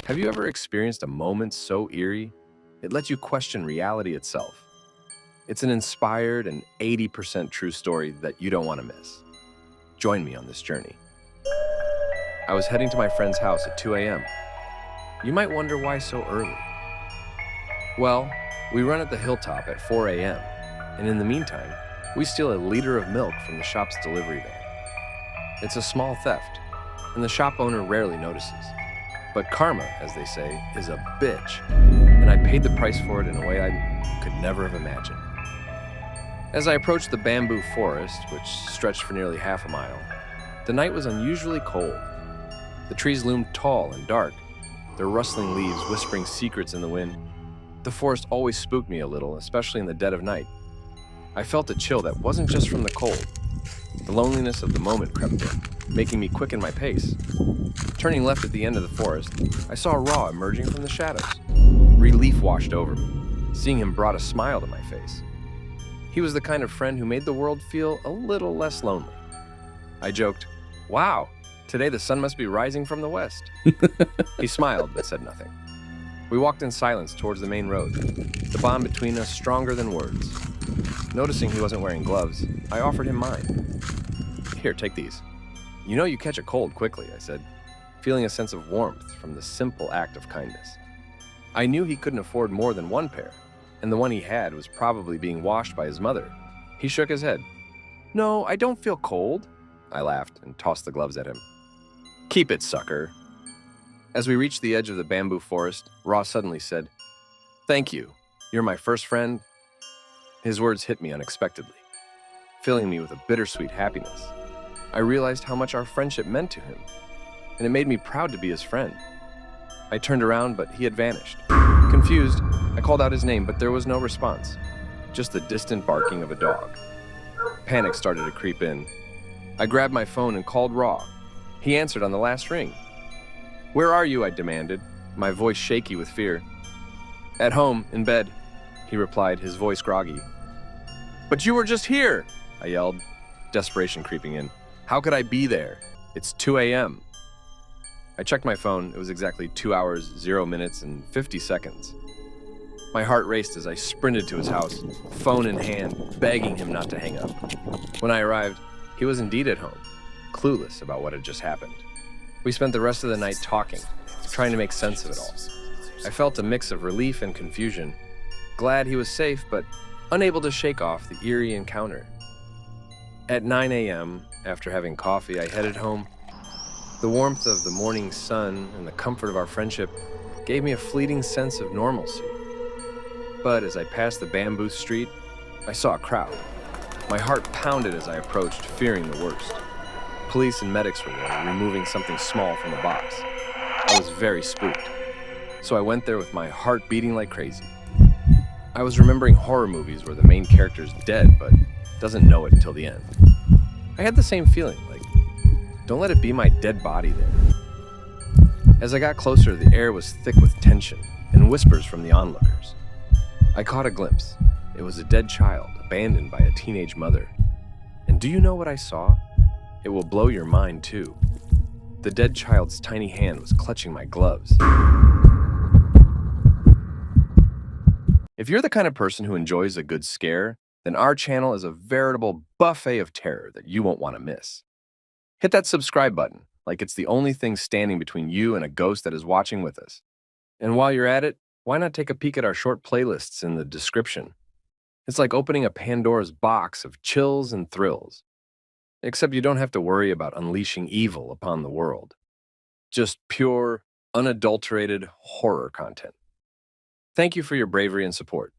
Have you ever experienced a moment so eerie, it lets you question reality itself? It's an inspired and 80% true story that you don't want to miss. Join me on this journey. I was heading to my friend's house at 2 a.m. You might wonder why so early. Well, we run at the hilltop at 4 a.m., and in the meantime, we steal a liter of milk from the shop's delivery van. It's a small theft, and the shop owner rarely notices. But karma, as they say, is a bitch, and I paid the price for it in a way I could never have imagined. As I approached the bamboo forest, which stretched for nearly half a mile, the night was unusually cold. The trees loomed tall and dark, their rustling leaves whispering secrets in the wind. The forest always spooked me a little, especially in the dead of night. I felt a chill that wasn't just from the cold. The loneliness of the moment crept in, making me quicken my pace. Turning left at the end of the forest, I saw Raw emerging from the shadows. Relief washed over me. Seeing him brought a smile to my face. He was the kind of friend who made the world feel a little less lonely. I joked, "Wow, today the sun must be rising from the west." He smiled but said nothing. We walked in silence towards the main road, the bond between us stronger than words. Noticing he wasn't wearing gloves, I offered him mine. "Here, take these. You know you catch a cold quickly," I said, feeling a sense of warmth from the simple act of kindness. I knew he couldn't afford more than one pair, and the one he had was probably being washed by his mother. He shook his head. "No, I don't feel cold." I laughed and tossed the gloves at him. "Keep it, sucker." As we reached the edge of the bamboo forest, Ross suddenly said, "Thank you. You're my first friend." His words hit me unexpectedly, filling me with a bittersweet happiness. I realized how much our friendship meant to him, and it made me proud to be his friend. I turned around, but he had vanished. Confused, I called out his name, but there was no response, just the distant barking of a dog. Panic started to creep in. I grabbed my phone and called Raw. He answered on the last ring. "Where are you?" I demanded, my voice shaky with fear. "At home, in bed," he replied, his voice groggy. "But you were just here!" I yelled, desperation creeping in. "How could I be there? It's 2 a.m. I checked my phone. It was exactly 2 hours, 0 minutes, and 50 seconds. My heart raced as I sprinted to his house, phone in hand, begging him not to hang up. When I arrived, he was indeed at home, clueless about what had just happened. We spent the rest of the night talking, trying to make sense of it all. I felt a mix of relief and confusion, glad he was safe, but unable to shake off the eerie encounter. At 9 a.m., after having coffee, I headed home. The warmth of the morning sun and the comfort of our friendship gave me a fleeting sense of normalcy. But as I passed the bamboo street, I saw a crowd. My heart pounded as I approached, fearing the worst. Police and medics were there, removing something small from a box. I was very spooked, so I went there with my heart beating like crazy. I was remembering horror movies where the main character's dead, but doesn't know it until the end. I had the same feeling, like, don't let it be my dead body there. As I got closer, the air was thick with tension and whispers from the onlookers. I caught a glimpse. It was a dead child, abandoned by a teenage mother. And do you know what I saw? It will blow your mind, too. The dead child's tiny hand was clutching my gloves. If you're the kind of person who enjoys a good scare, then our channel is a veritable buffet of terror that you won't want to miss. Hit that subscribe button, like it's the only thing standing between you and a ghost that is watching with us. And while you're at it, why not take a peek at our short playlists in the description? It's like opening a Pandora's box of chills and thrills. Except you don't have to worry about unleashing evil upon the world. Just pure, unadulterated horror content. Thank you for your bravery and support.